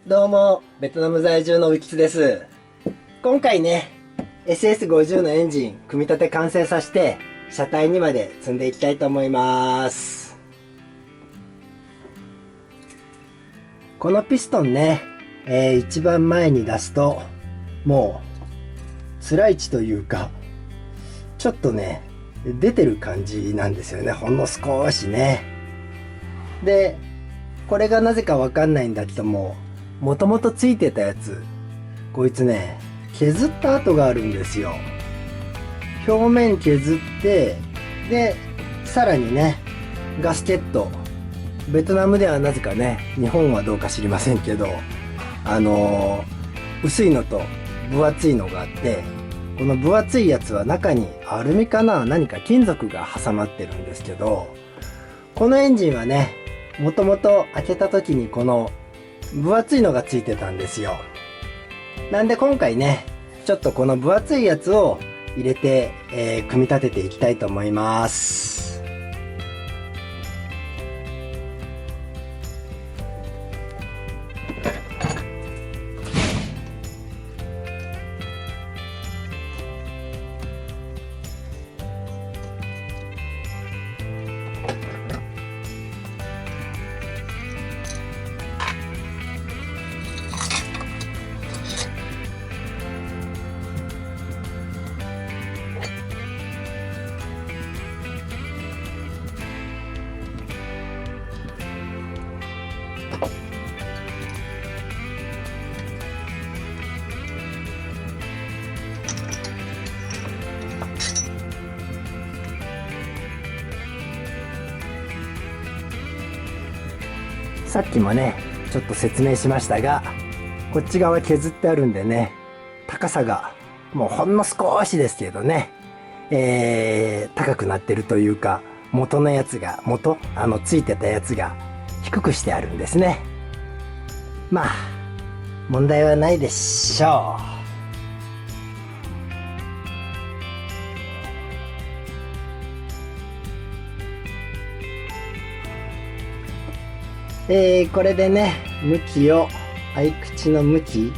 どうも、ベトナム在住のウィキツです。今回ね、SS50 のエンジン、組み立て完成させて、車体にまで積んでいきたいと思います。このピストンね、一番前に出すと、もう、つらい位置というか、ちょっとね、出てる感じなんですよね。ほんの少しね。で、これがなぜかわかんないんだけども、もともとついてたやつ、こいつね、削った跡があるんですよ。表面削って、で、さらにね、ガスケット。ベトナムではなぜかね、日本はどうか知りませんけど、薄いのと分厚いのがあって、この分厚いやつは中にアルミかな、何か金属が挟まってるんですけど、このエンジンはね、もともと開けた時にこの分厚いのがついてたんですよ。なんで今回ね、ちょっとこの分厚いやつを入れて、組み立てていきたいと思います。さっきもね、ちょっと説明しましたが、こっち側削ってあるんでね、高さがもうほんの少しですけどね、高くなってるというか、元のやつが、ついてたやつが低くしてあるんですね。まあ、問題はないでしょう。これでね、向きを、合い口の向き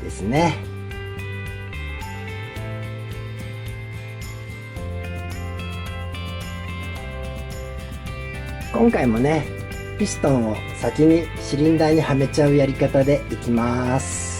ですね。今回もね、ピストンを先にシリンダーにはめちゃうやり方でいきます。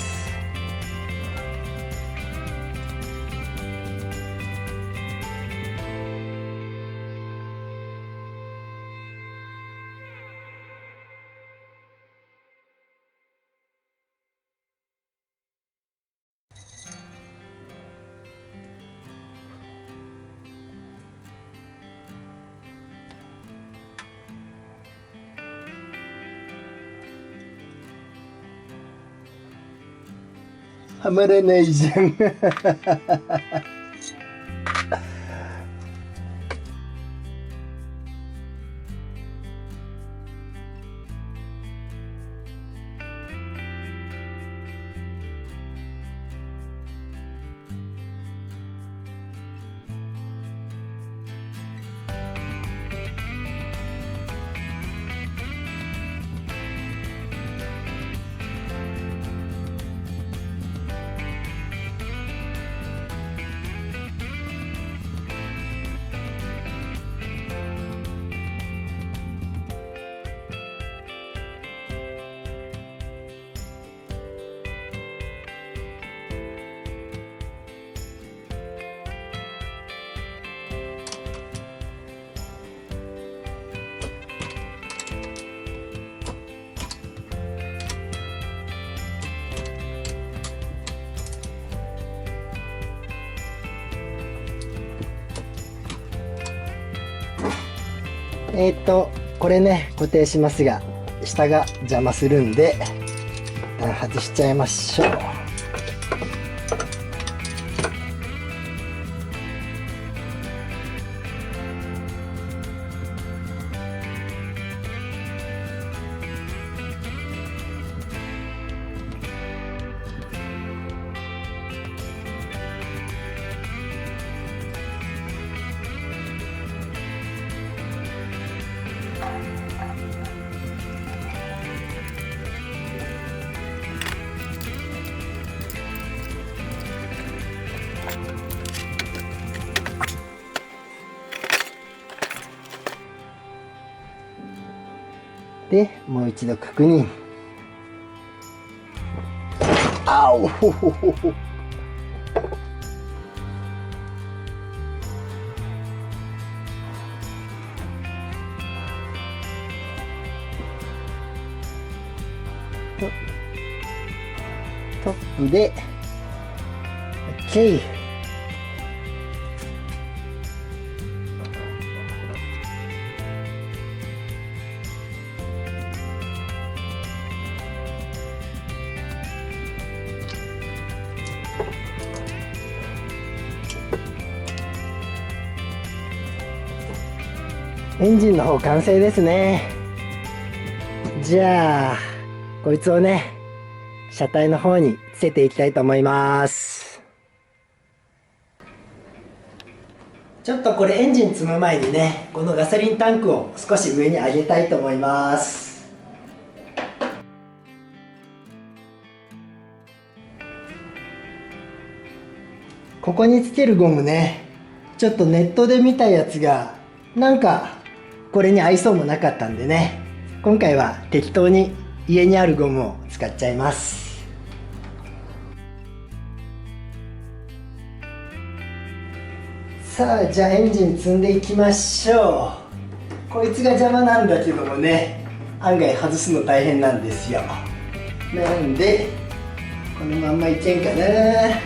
はまらないじゃん。これね、固定しますが、下が邪魔するんで、一旦外しちゃいましょう。でもう一度確認。あおほほほほ。トップで OK。 エンジンの方完成ですね。じゃあこいつをね車体の方につけていきたいと思います。ちょっとこれエンジン積む前にね、このガソリンタンクを少し上に上げたいと思います。ここにつけるゴムね、ちょっとネットで見たやつがなんかこれに合いそうもなかったんでね、今回は適当に家にあるゴムを使っちゃいます。さあじゃあエンジン積んでいきましょう。こいつが邪魔なんだけどもね、案外外すの大変なんですよ。なんでこのまんまいけんかな。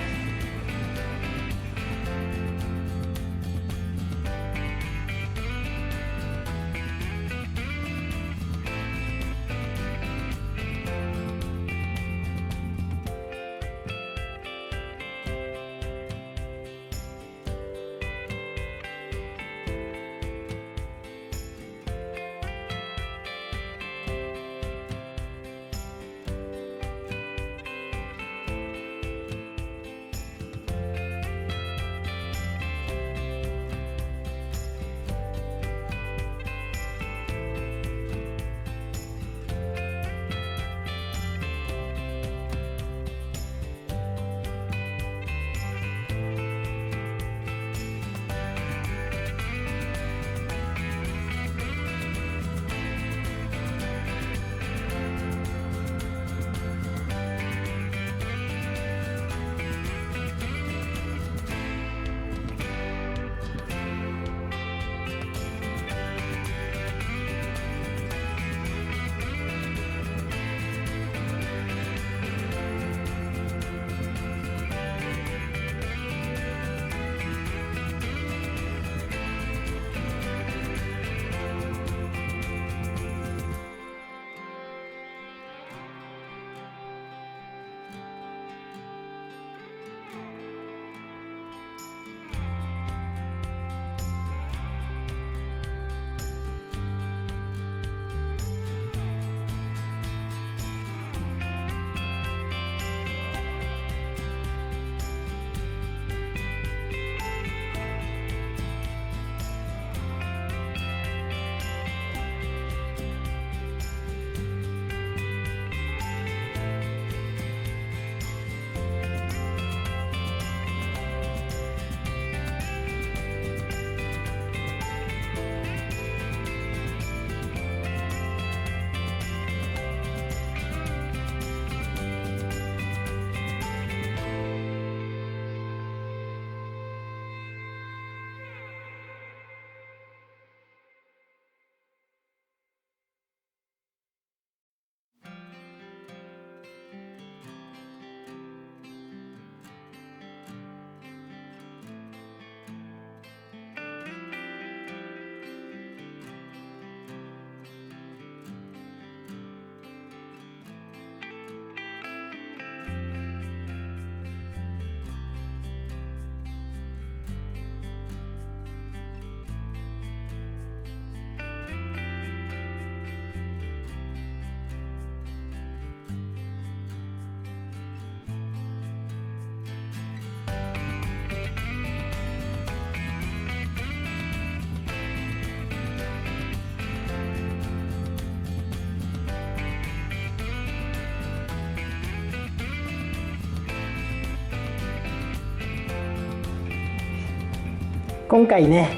今回ね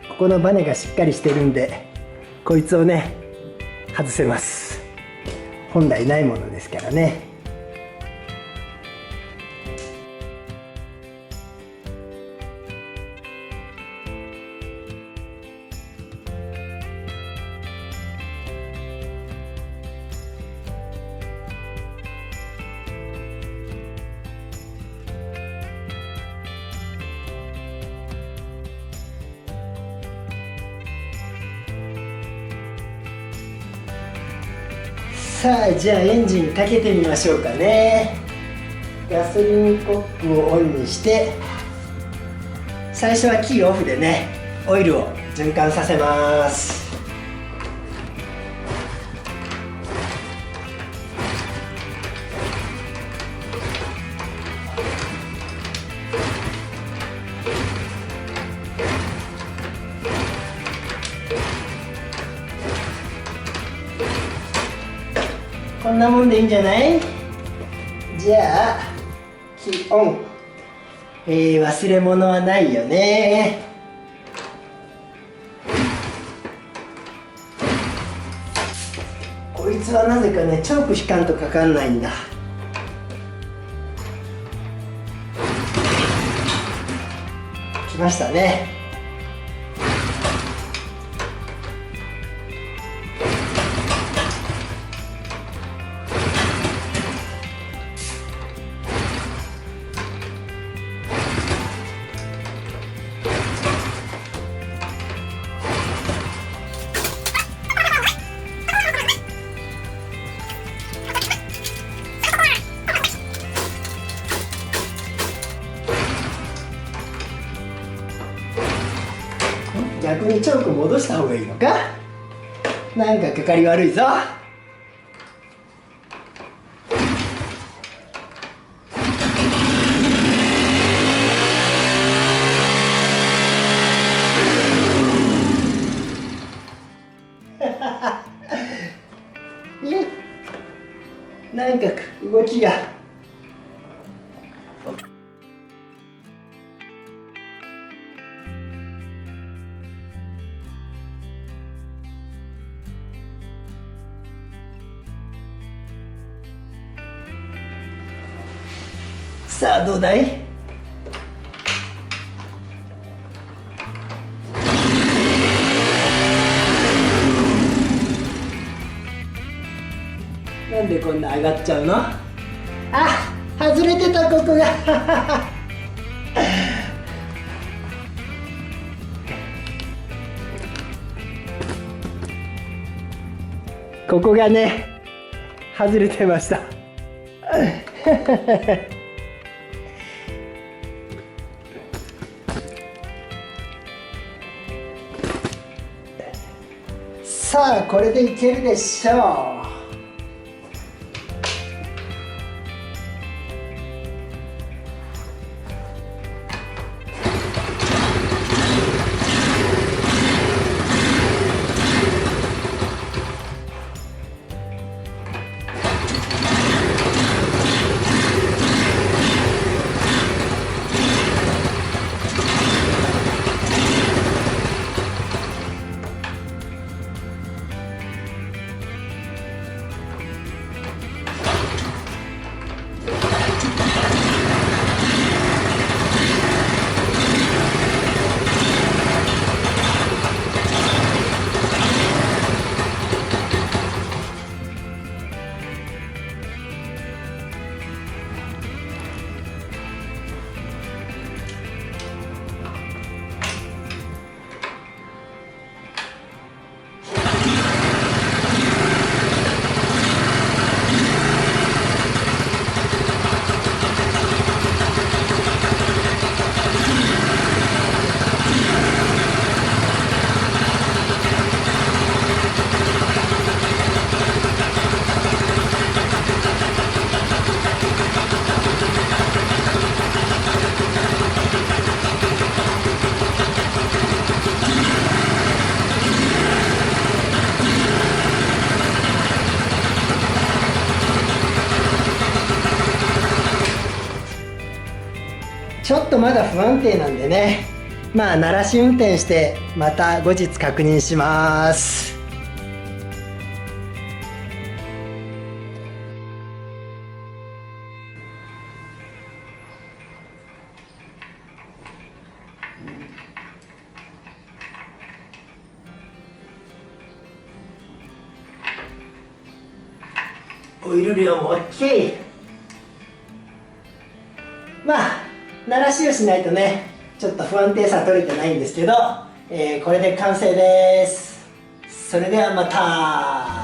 ここのバネがしっかりしてるんで、こいつをね外せます。本来ないものですからね。さあ、じゃあエンジンかけてみましょうかね。ガソリンコップをオンにして、最初はキーオフでね、オイルを循環させます。こんなもんでいいんじゃない？じゃあキーオン。忘れ物はないよね。こいつはなぜかね、チョーク引かんとかかんないんだ。来ましたね。逆にチョーク戻した方がいいのか？なんかかかり悪いぞ。なんか動きが。さあどうだい？なんでこんな上がっちゃうの？あ、外れてた、ここがここがね、外れてましたさあこれでいけるでしょう。ちょっとまだ不安定なんでね、まあ慣らし運転してまた後日確認します。オイル量も OK。 まあ慣らしをしないとねちょっと不安定さ取れてないんですけど、これで完成です。それではまた。